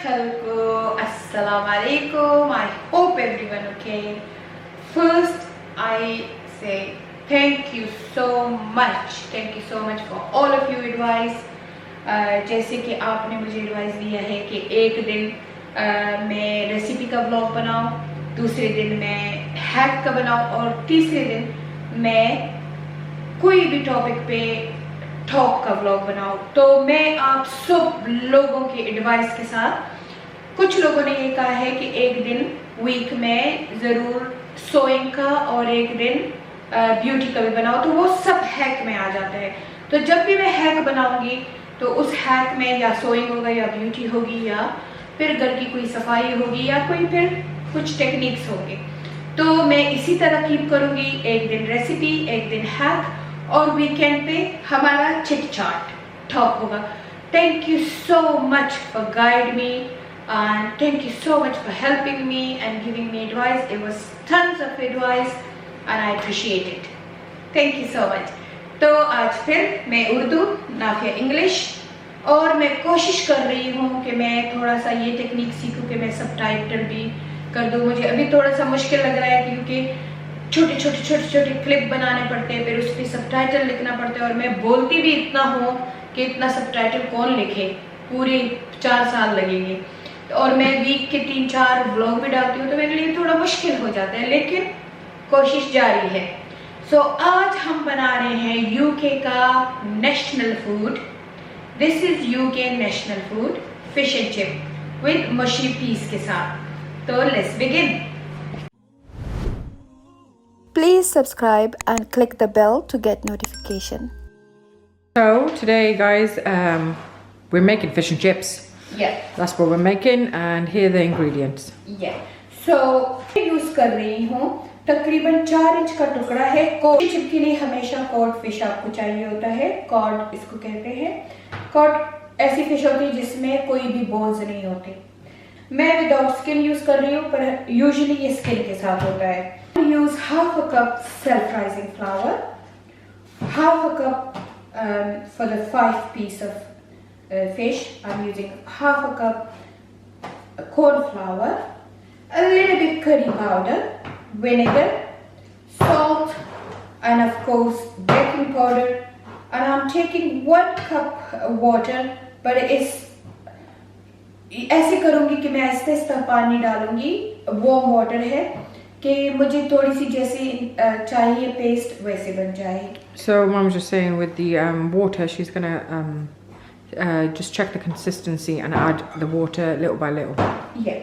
Hello, Assalamu alaikum. I hope everyone okay. First, I say thank you so much for all of you advice. जैसे कि आपने मुझे advice दिया है कि एक दिन मैं रेसिपी का ब्लॉग बनाऊं, दूसरे दिन मैं हैक का बनाऊं और तीसरे दिन मैं कोई भी टॉपिक पे टॉक का ब्लॉग बनाऊं। तो मैं आप सब लोगों की एडवाइस के साथ, कुछ लोगों ने ये कहा है कि एक दिन वीक में ज़रूर सोइंग का और एक दिन ब्यूटी का भी बनाओ, तो वो सब हैक में आ जाता है। तो जब भी मैं हैक बनाऊंगी तो उस हैक में या सोइंग होगा या ब्यूटी होगी या फिर घर की कोई सफाई होगी या कोई फिर कुछ टेक्निक्स होंगे। तो मैं इसी तरह कीप करूंगी, एक दिन रेसिपी, एक दिन हैक और वीकेंड पे हमारा चिट चाट टॉक होगा। Thank you so much for guide me and thank you so much for helping me and giving me advice. It was tons of advice and I appreciate it. Thank you so much. तो आज फिर मैं Urdu Nafia English और मैं कोशिश कर रही हूँ कि मैं थोड़ा सा ये टेक्निक सीखूँ कि मैं सबटाइटल भी कर दूँ। मुझे अभी थोड़ा सा मुश्किल लग रहा है क्योंकि छोटे क्लिप बनाने पड़ते हैं, फिर उस पर सबटाइटल लिखना पड़ता है और मैं बोलती भी इतना हूँ कि इतना सबटाइटल कौन लिखे, पूरे 4 साल लगेंगे। और मैं वीक के 3-4 व्लॉग भी डालती हूँ तो मेरे लिए थोड़ा मुश्किल हो जाता है, लेकिन कोशिश जारी है। सो आज हम बना रहे हैं यूके का national food. This is UK national food, fish and chip with मशी पीस के साथ। तो let's begin. Please subscribe and click the bell to get notification. So today guys, we're making fish and chips. Yeah. That's what we're making and here are the ingredients. Yeah. So use कर रही हूँ तकरीबन 4 inch का टुकड़ा है। Code chip के लिए हमेशा कॉड फिश आपको चाहिए होता है। कॉड इसको कहते हैं। कॉड ऐसी फिश होती है जिसमें कोई भी बोन्स नहीं होते। मैं विदाउट स्किन यूज कर रही हूँ, पर यूजुअली ये स्किन के साथ होता है। Use half a cup self rising flour, half a cup for the 5 piece of fish. I'm using half a cup corn flour, a little bit curry powder, vinegar, salt, and of course baking powder. And I'm taking 1 cup water, but ऐसे करूँगी कि मैं आहिस्ता पानी डालूंगी। Warm water है कि मुझे थोड़ी सी जैसे चाहिए पेस्ट वैसे बन जाए। So mom was just saying with the water, she's gonna just check the consistency and add the water little by little. Yeah.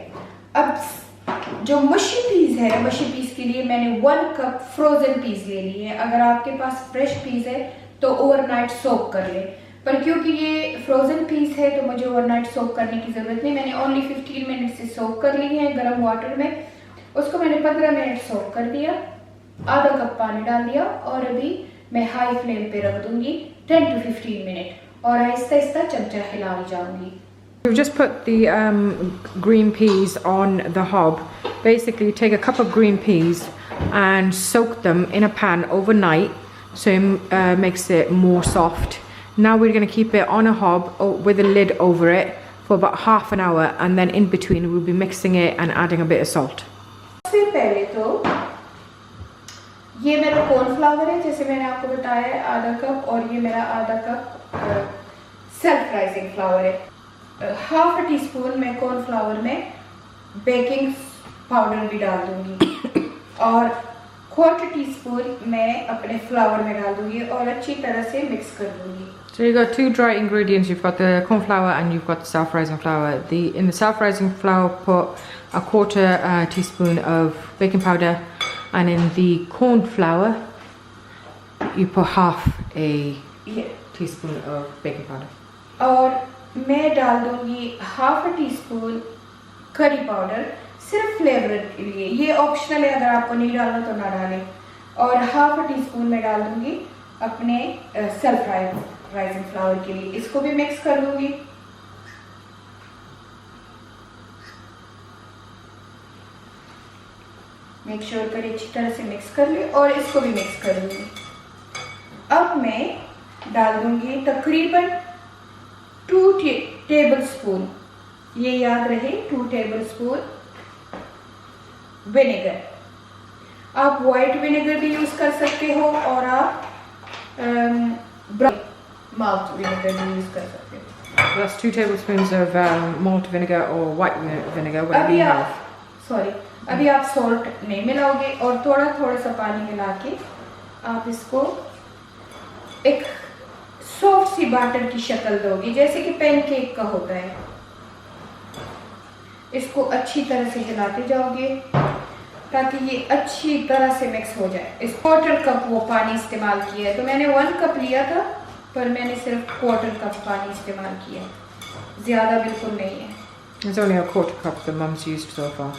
अब जो मशी पीस है, मशी पीस के लिए मैंने 1 कप फ्रोजन पीस ले ली है। अगर आपके पास फ्रेश पीस है तो ओवरनाइट सोक कर ले, पर क्योंकि ये फ्रोजन पीस है तो मुझे ओवरनाइट सोक करने की ज़रूरत नहीं। मैंने ओनली 15 मिनट से सोक कर ली है गर्म वाटर में। उसको मैंने 15 मिनट सोक कर दिया, आधा कप पानी डाल दिया और अभी मैं हाई फ्लेम पे रख दूंगी 10 to 15 मिनट और आहिस्ता चमचा हिलाई जाऊंगी। We've just put the green peas on the hob. Basically take a cup of green peas and soak them in a pan overnight so it makes it more soft. Now we're going to keep it on a hob with a lid over it for about half an hour, and then in between we'll be mixing it and adding a bit of salt. सबसे पहले तो ये मेरा cornflour है, जैसे मैंने आपको बताया है आधा कप, और ये मेरा आधा कप सेल्फ राइजिंग फ्लावर है। हाफ टी स्पून मैं कॉर्नफ्लावर में बेकिंग पाउडर भी डाल दूंगी और 1/4 टीस्पून मैं अपने फ्लावर में डाल दूंगी और अच्छी तरह से मिक्स कर दूंगी। So you've got 2 dry ingredients. You've got the corn flour and you've got the self-rising flour. In the self-rising flour, put a 1/4 teaspoon of baking powder, and in the corn flour, you put half a teaspoon of baking powder. और मैं डाल दूंगी half tea spoon curry powder, सिर्फ flavour के लिए। ये optional है, अगर आपको नहीं डालना तो ना डालें। और हाफ टी स्पून में डाल दूंगी अपने सेल्फ राइजिंग फ्लावर के लिए। इसको भी मिक्स कर दूंगी। मेक श्योर करें अच्छी तरह से मिक्स कर ले और इसको भी मिक्स कर दूंगी। अब मैं डाल दूंगी तकरीबन 2 टेबल स्पून ये याद रहे 2 टेबलस्पून विनेगर। आप वाइट विनेगर भी यूज़ कर सकते हो और आप माल्ट विनेगर भी यूज़ कर सकते हो। That's 2 tablespoons of malt vinegar or white vinegar, whatever you have. अभी आप सॉल्ट नहीं मिलाओगे और थोड़ा थोड़ा सा पानी मिला के आप इसको एक सॉफ्ट सी बैटर की शक्ल दोगे, जैसे कि पैनकेक का होता है। इसको अच्छी तरह से हिलाते जाओगे ताकि ये अच्छी तरह से मिक्स हो जाए। इस 1/4 कप वो पानी इस्तेमाल किया है, तो मैंने 1 कप लिया था पर मैंने सिर्फ 1/4 कप पानी इस्तेमाल किया है, ज़्यादा बिल्कुल नहीं है। It's only a 1/4 cup that Mum's used so far.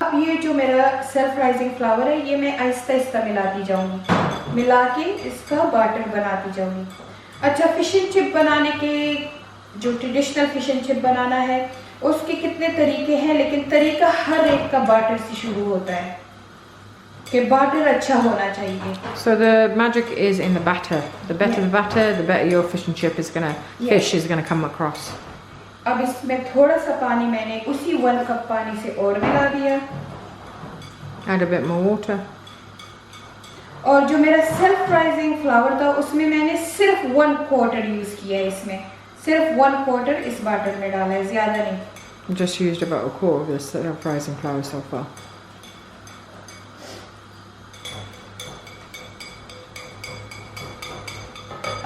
अब ये जो मेरा सेल्फ राइजिंग फ्लावर है ये मैं आहिस्ता आहिस्ता मिलाती जाऊंगी, मिला के इसका बैटर बनाती जाऊंगी। अच्छा, फिश एंड चिप बनाने के जो ट्रेडिशनल फिश एंड चिप बनाना है उसके कितने तरीके हैं, लेकिन तरीका हर एक का बैटर से शुरू होता है कि बैटर अच्छा होना चाहिए। So the magic is in the batter. The better the batter, the better your fish and chip is fish is gonna come across. अब इसमें थोड़ा सा पानी मैंने उसी 1 कप पानी से और मिला दिया। Add a bit more water. और जो मेरा सेल्फ राइजिंग फ्लावर था उसमें मैंने सिर्फ 1/4 यूज़ किया है, इसमें सिर्फ 1/4 इस बैटर में डाला है, ज़्यादा नहीं। Just used about 1/4 of this rising flour so far.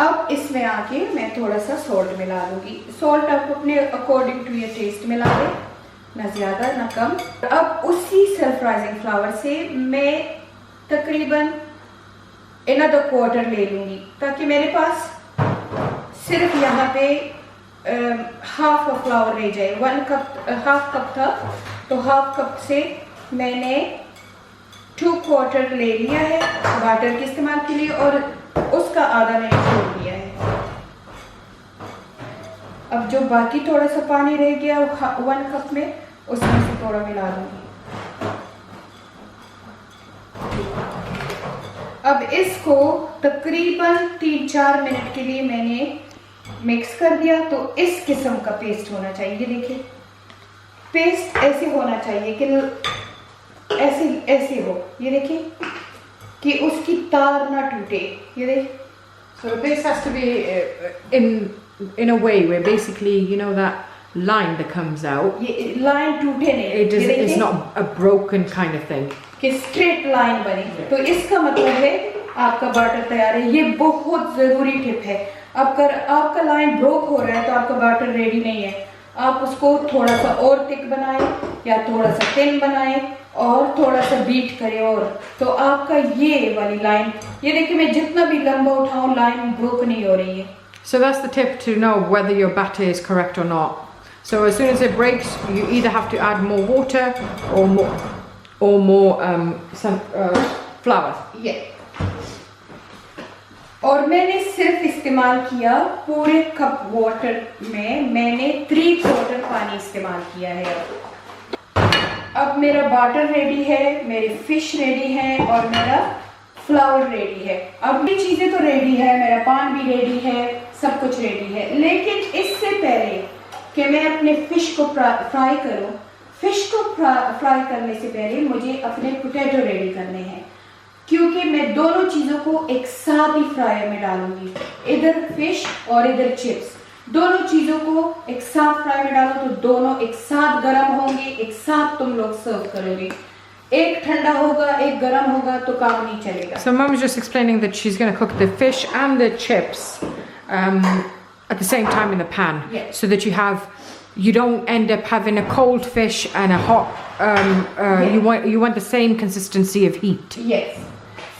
अब इसमें आके मैं थोड़ा सा सॉल्ट मिला दूंगी। सॉल्ट आप अपने अकॉर्डिंग टू योर टेस्ट मिला दें, ना ज़्यादा ना कम। अब उसी सेल्फ राइजिंग फ्लावर से मैं तकरीबन another 1/4 ले लूँगी ताकि मेरे पास सिर्फ यहाँ पे हाफ ऑफ फ्लावर रह जाए। 1 कप हाफ कप था तो हाफ कप से मैंने 2/4 ले लिया है बैटर के इस्तेमाल के लिए और उसका आधा मैंने छोड़ दिया है। अब जो बाकी थोड़ा सा पानी रह गया 1 कप में उसमें से थोड़ा मिला दूंगी। अब इसको तकरीबन 3-4 मिनट के लिए मैंने मिक्स कर दिया। तो इस किस्म का पेस्ट होना चाहिए। ये देखिए पेस्ट ऐसे होना चाहिए कि ऐसे हो, ये देखिए कि उसकी तार ना टूटे। ये देखिए। So the paste has to be in a way where basically you know that line that comes out. ये लाइन टूटे नहीं, It's not a broken kind of thing. कि स्ट्रेट लाइन बने। तो इसका मतलब है आपका बैटर तैयार है। ये बहुत ज़रूरी टिप है। आपका लाइन ब्रोक हो रहा है तो आपका बैटर रेडी नहीं है। आप उसको थोड़ा सा और थिक बनाएं या थोड़ा सा थिन बनाएं और थोड़ा सा बीट करें और तो आपका ये वाली लाइन, ये देखिए मैं जितना भी लंबा उठाऊं लाइन ब्रोक नहीं हो रही है। So that's the tip to know whether your batter is correct or not. So as soon as it breaks, you either have to add more water or more flour. ये और मैंने सिर्फ इस्तेमाल किया पूरे कप वाटर में मैंने 3/4 पानी इस्तेमाल किया है। अब मेरा बैटर रेडी है, मेरे फिश रेडी है और मेरा फ्लावर रेडी है। अब ये चीज़ें तो रेडी है, मेरा पान भी रेडी है, सब कुछ रेडी है। लेकिन इससे पहले कि मैं अपने फिश को फ्राई करूं, फिश को फ्राई करने से पहले मुझे अपने पोटैटो रेडी करने हैं क्योंकि मैं दोनों चीज़ों को एक साथ ही फ्रायर में डालूंगी। इधर फिश और इधर चिप्स, दोनों चीज़ों को एक साथ फ्राई में डालो तो दोनों एक साथ गर्म होंगे, एक साथ तुम लोग सर्व करोगे। एक ठंडा होगा एक गर्म होगा तो काम नहीं चलेगा। So Mum was just explaining that she's going to cook the fish and the chips at the same time in the pan. Yes. So that you don't end up having a cold fish and a hot you want the same consistency of heat. Yes.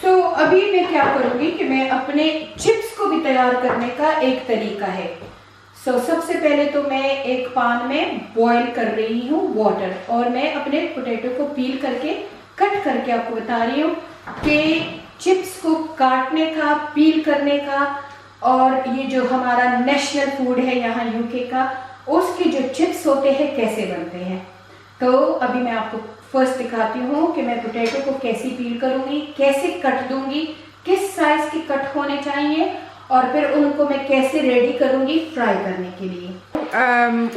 So अभी मैं क्या करूँगी कि मैं अपने chips को भी तैयार करने का एक तरीका है। So सबसे पहले तो मैं एक पान में बॉईल कर रही हूँ वाटर और मैं अपने पोटैटो को पील करके कट करके आपको बता रही हूँ कि चिप्स को काटने का, पील करने का और ये जो हमारा नेशनल फूड है यहाँ यूके का, उसके जो चिप्स होते हैं कैसे बनते हैं। तो अभी मैं आपको फर्स्ट दिखाती हूँ कि मैं पोटैटो को कैसे पील करूँगी, कैसे कट दूँगी, किस साइज के कट होने चाहिए और फिर उनको मैं कैसे रेडी करूँगी फ्राई करने के लिए।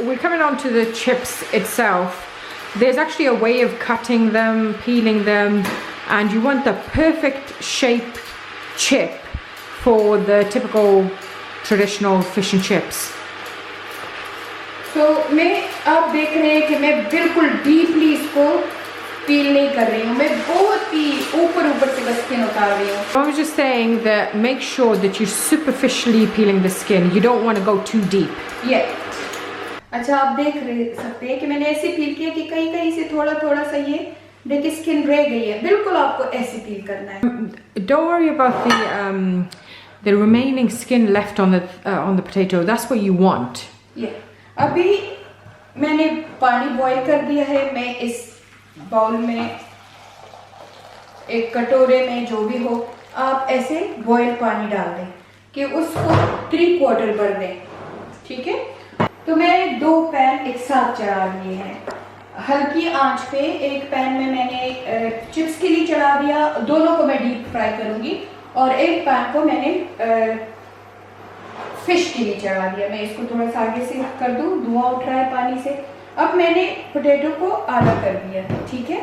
we're coming on to the chips itself. There's actually a way of cutting them, peeling them, and you want the perfect shape chip for the typical traditional fish and chips. तो मैं आप देख रहे हैं कि मैं बिल्कुल डीपली इसको पील नहीं कर रही हूँ, मैं बहुत ही ऊपर से बस स्किन उतार रही हूँ. I was just saying that make sure that you're superficially peeling the skin. You don't want to go too deep. Yeah. अच्छा, आप देख सकते हैं कि मैंने ऐसे पील किया कि कहीं से थोड़ा सा ये देखिए स्किन रह गई है. बिल्कुल आपको ऐसे पील करना है. Don't worry about the remaining skin left on the potato. That's what you want. Yeah. अभी मैंने पानी बॉईल कर दिया है. मैं इस बाउल में, एक कटोरे में, जो भी हो, आप ऐसे बॉईल पानी डाल दें कि उसको 3/4 भर दें. ठीक है. तो मैं 2 पैन एक साथ चढ़ा दिए हैं हल्की आंच पे. एक पैन में मैंने चिप्स के लिए चढ़ा दिया, दोनों को मैं डीप फ्राई करूंगी, और एक पैन को मैंने फिश के लिए चढ़ा दिया. मैं इसको थोड़ा सा आगे से कर दूं, धुआं उठ रहा है पानी से. अब मैंने पोटैटो को आधा कर दिया. ठीक है.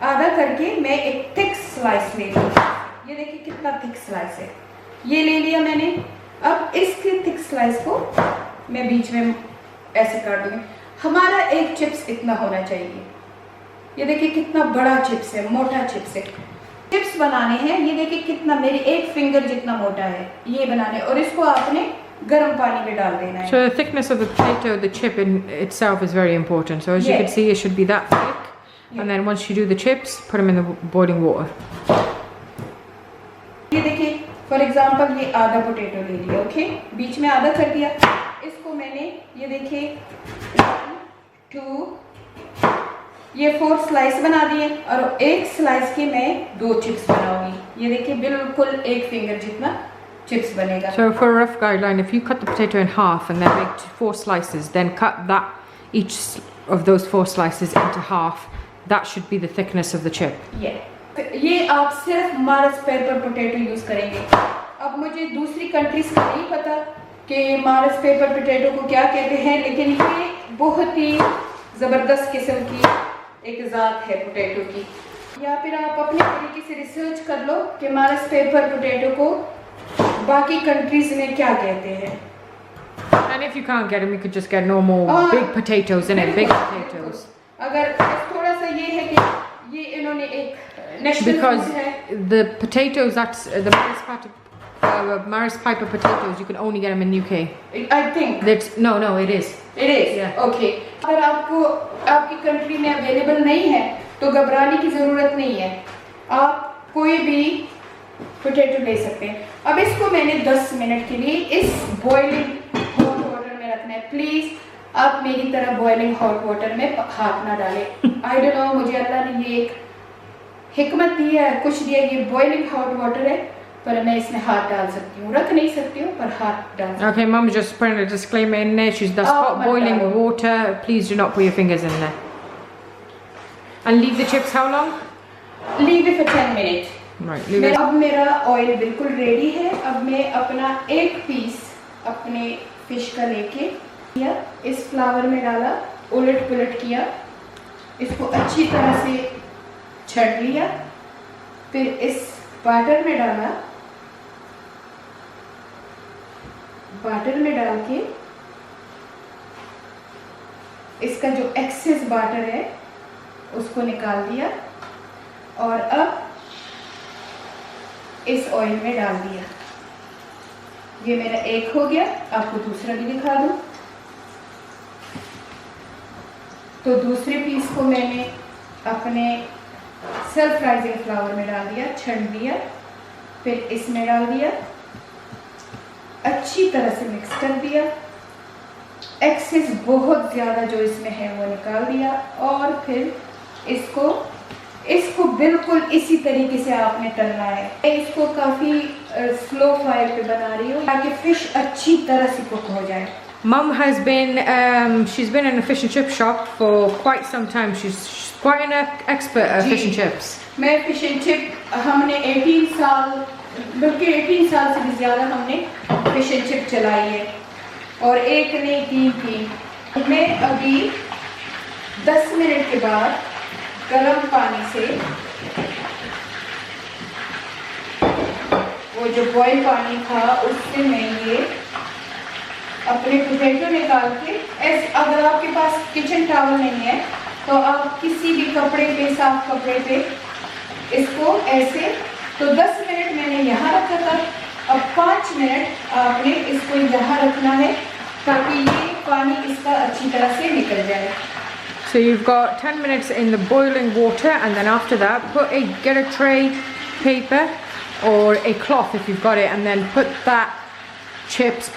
आधा करके मैं एक थिक स्लाइस ले ली. ये देखिए कितना थिक स्लाइस है, ये ले लिया मैंने. अब इसके थिक स्लाइस को मैं बीच में ऐसे काट दूंगी. हमारा एक चिप्स इतना होना चाहिए. ये देखिए कितना बड़ा चिप्स है, मोटा चिप्स है. चिप्स बनाने हैं, ये देखिए कितना, मेरी एक फिंगर जितना मोटा है ये बनाने, और इसको आपने गर्म पानी में डाल देना है. So the thickness of the potato, the chip in itself is very important. So as you can see, it should be that thick. And then once you do the chips, put them in the boiling water. ये देखिए for example ये आधा potato ले लिया. Okay, बीच में आधा कर दिया. इसको मैंने, ये देखिए 1 2 ये 4 स्लाइस बना दिए, और एक स्लाइस के मैं 2 चिप्स बनाऊंगी. ये देखिए बिल्कुल एक फिंगर जितना चिप्स बनेगा. So for a rough guideline, if you cut the potato in half and then make 4 slices, then cut each of those 4 slices into half. That should be the thickness of the chip. ये आप सिर्फ Mars paper potato use करेंगे. अब मुझे दूसरी countries का नहीं पता कि मार्स पेपर पोटैटो को क्या कहते हैं, लेकिन ये बहुत ही ज़बरदस्त किस्म की एक ज़ात है पोटैटो की. या फिर आप अपने तरीके से रिसर्च कर लो कि मार्स पेपर पोटैटो को बाकी कंट्रीज में क्या कहते हैं. And if you can't get them, you could just get normal big potatoes in it, big potatoes. अगर थोड़ा सा ये है कि ये इन्होंने एक नेशनल Because फूड है. the potatoes, that's the Maris Piper potatoes, you can only get them in UK. I think no, it is. it is. Yeah. Okay. अगर आपको आपकी कंट्री में अवेलेबल नहीं है तो घबराने की ज़रूरत नहीं है. आप कोई भी पोटैटो ले सकते हैं. अब इसको मैंने 10 मिनट के लिए इस बॉइलिंग हॉट वाटर में रखना है. प्लीज़ आप मेरी तरह बॉइलिंग हॉट वाटर में हाथ ना डालें. आई डोंट नो, मुझे अल्लाह ने ये एक हिकमत दी है, कुछ दिया. ये बॉइलिंग हॉट वाटर है, पर मैं इसमें हाथ डाल सकती हूँ. रख नहीं सकती हूँ, पर हाथ डाल सकती हूँ. Okay, Mum just putting a disclaimer in there. That's hot boiling water. Please do not put your fingers in there. And leave the chips how long? Leave it for 10 minutes. Right, leave it. अब मेरा oil बिल्कुल ready है. अब मैं अपना एक piece अपने fish का लेके इस फ्लावर में डाला, उलट पुलट किया, इसको अच्छी तरह से छड़ लिया, फिर इस बैटर में डाला. बैटर में डाल के इसका जो एक्सेस बैटर है उसको निकाल दिया, और अब इस ऑयल में डाल दिया. ये मेरा एक हो गया. आपको दूसरा भी दिखा दूं. तो दूसरे पीस को मैंने अपने सेल्फ राइजिंग फ्लावर में डाल दिया, छड़ दिया, फिर इसमें डाल दिया, अच्छी तरह से मिक्स कर दिया. एक्सेस बहुत ज़्यादा जो इसमें है वो निकाल दिया, और फिर इसको बिल्कुल इसी तरीके से आपने तलना है. मैं इसको काफ़ी स्लो फायर पे बना रही हूँ ताकि फिश अच्छी तरह से कुक हो जाए. Mum has been, she's been in a fish and chip shop for quite some time. She's quite an expert at fish and chips. मैं फिश एंड चिप, हमने 18 साल, बल्कि 18 साल से भी ज़्यादा हमने फिश एंड चिप चलाई है, और एक नहीं 3 थी. मैं अभी 10 मिनट के बाद गर्म पानी से वो जो बॉयल पानी था उससे मैं ये अपने पोटैटो निकाल के अगर आपके पास किचन टॉवल नहीं है तो आप किसी भी कपड़े पे, साफ कपड़े पे इसको ऐसे, तो 10 मिनट मैंने यहाँ रखा था। अब 5 मिनट आपने इसको यहाँ रखना है ताकि ये पानी इसका अच्छी तरह से निकल जाए। So you've got 10 minutes in the boiling water, and then after that get a tray paper or a cloth if you've got it, and then put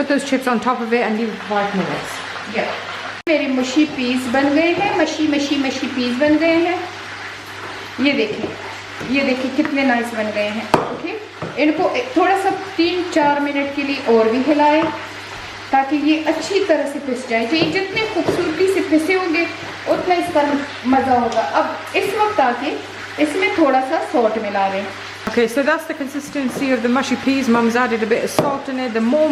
those chips on top of it and leave it for 5 minutes. Yeah. मेरे मशी piece बन गए हैं, मशी piece बन गए हैं। ये देखिए कितने नाइस बन गए हैं। ओके, इनको थोड़ा सा 3-4 मिनट के लिए और भी हिलाएं ताकि ये अच्छी तरह से पिस जाए। तो ये जितने खूबसूरती से पिसे होंगे उतना इसका मज़ा होगा। अब इस वक्त आके इसमें थोड़ा सा सॉल्ट मिला दें। Okay, so that's the consistency of the mushy peas. Mum's added a bit of salt in it. The more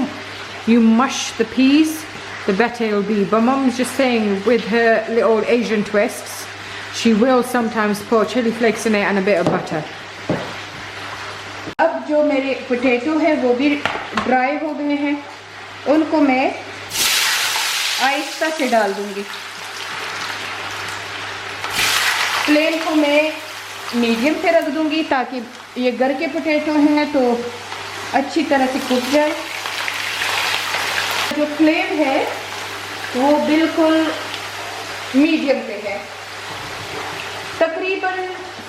you mush the peas, the better it'll be. But Mum's just saying, with her little Asian twists, she will sometimes put chili flakes in it and a bit of butter. अब जो मेरे potato है वो भी dry हो गए हैं, उनको मैं आहिस्ता से डाल दूंगी। फ्लेम को मैं मीडियम पे रख दूंगी ताकि ये घर के पोटैटो हैं तो अच्छी तरह से कुक जाए। जो फ्लेम है वो बिल्कुल मीडियम पे है, तकरीबन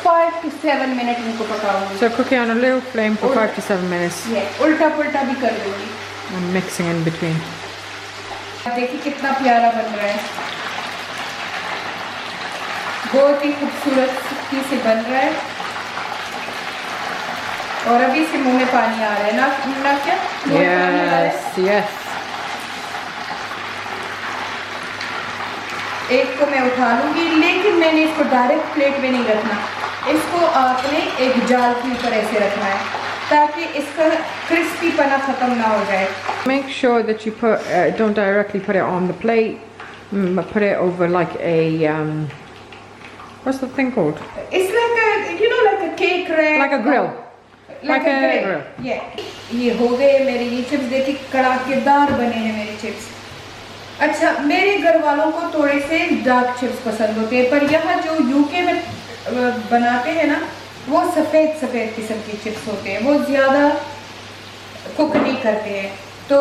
5 to 7 मिनट इनको पकाऊंगी। So cook it on a low flame for 5 to 7 minutes. उल्टा पुल्टा भी कर दूंगी And mixing in between. देखिए कितना प्यारा बन रहा है, बहुत ही खूबसूरती से बन रहा है। और अभी से मुंह में पानी आ रहा है ना क्या? Yes. एक को मैं उठा लूंगी, लेकिन मैंने इसको डायरेक्ट प्लेट में नहीं रखना, इसको आपने एक जाल के ऊपर ऐसे रखना है ताकि इसका क्रिस्पी पना खत्म ना हो जाए। Make sure that you don't directly put it on the plate, but put it over like a what's the thing called? It's like like a cake wrap. Like a grill. Like a grill. Yeah. ये हो गए मेरे ये chips, देखिए कड़ाकेदार बने हैं मेरे chips. अच्छा, मेरे घर वालों को थोड़े से डार्क चिप्स पसंद होते हैं, पर यहाँ जो यूके में बनाते हैं ना वो सफ़ेद किस्म की चिप्स होते हैं, वो ज़्यादा कुक नहीं करते हैं। तो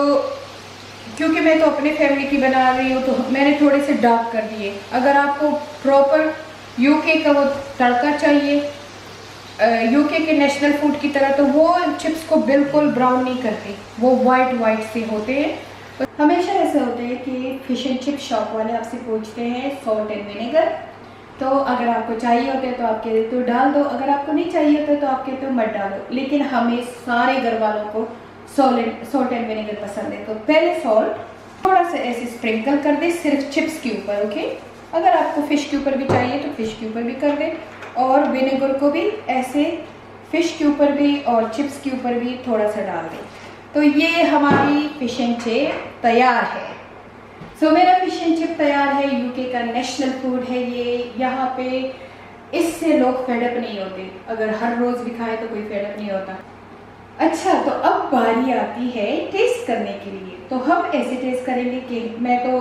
क्योंकि मैं तो अपने फैमिली की बना रही हूँ तो मैंने थोड़े से डार्क कर दिए। अगर आपको प्रॉपर यूके का वो तड़का चाहिए, यूके के नेशनल फूड की तरह, तो वो चिप्स को बिल्कुल ब्राउन नहीं करते, वो वाइट से होते हैं। हमेशा ऐसे होते हैं कि फिश एंड चिप शॉप वाले आपसे पूछते हैं सॉल्ट एंड विनेगर, तो अगर आपको चाहिए होते हैं तो आप कहते तो डाल दो, अगर आपको नहीं चाहिए होता तो आप कहते हो मत डालो। लेकिन हमें सारे घर वालों को सॉल्ट एंड विनेगर पसंद है, तो पहले सॉल्ट थोड़ा सा ऐसे स्प्रिंकल कर दे सिर्फ चिप्स के ऊपर। ओके, अगर आपको फ़िश के ऊपर भी चाहिए तो फ़िश के ऊपर भी कर दे, और विनेगर को भी ऐसे फ़िश के ऊपर भी और चिप्स के ऊपर भी थोड़ा सा डाल दें। तो ये हमारी फ़िश एंड चिप तैयार है। सो मेरा फ़िश एंड चिप तैयार है, यूके का नेशनल फूड है ये। यहाँ पे इससे लोग फेडअप नहीं होते, अगर हर रोज़ भी खाए तो कोई फेडअप नहीं होता। अच्छा, तो अब बारी आती है टेस्ट करने के लिए। तो हम ऐसे टेस्ट करेंगे कि मैं तो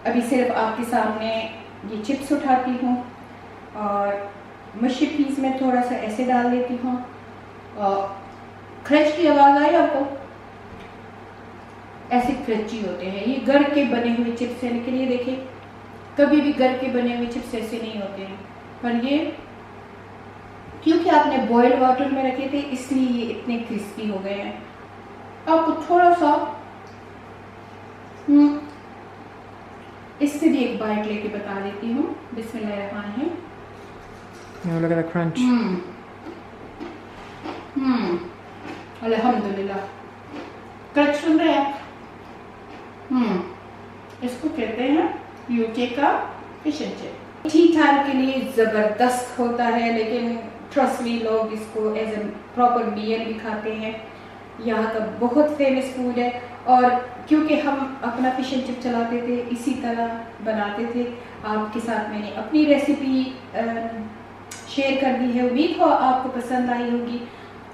अभी सिर्फ आपके सामने ये चिप्स उठाती हूँ और मशी पीस में थोड़ा सा ऐसे डाल देती हूँ। क्रंच की आवाज़ आई आपको? ऐसे क्रंची होते हैं ये, घर के बने हुए चिप्स हैं। लेकिन ये देखिए, कभी भी घर के बने हुए चिप्स ऐसे नहीं होते हैं, पर ये क्योंकि आपने बॉइल्ड वाटर में रखे थे इसलिए ये इतने क्रिस्पी हो गए हैं। आपको थोड़ा सा इससे भी एक बाइट लेके बता देती हूँ। बिस्मिल्लाहिर्रहमानिर्रहीम। Look at the crunch. अल्हम्दुलिल्लाह। क्रंच सुन रहे हैं? इसको कहते हैं यूके का फिश एंड चिप। ठीक ठाक के लिए ज़बरदस्त होता है, लेकिन ट्रस्ट मी लोग इसको एज ए प्रॉपर मील भी खाते हैं। यहाँ का बहुत फेमस फूड है। और क्योंकि हम अपना फिश एंड चिप चलाते थे, इसी तरह बनाते थे, आपके साथ मैंने अपनी रेसिपी शेयर कर दी है। उम्मीद हो आपको पसंद आई होगी,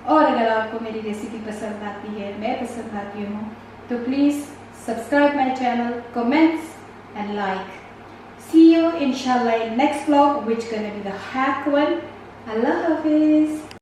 और अगर आपको मेरी रेसिपी पसंद आती है, मैं पसंद आती हूँ, तो please subscribe my channel, comments and like. See you inshallah in next vlog, which gonna be the hack one. Allah Hafiz.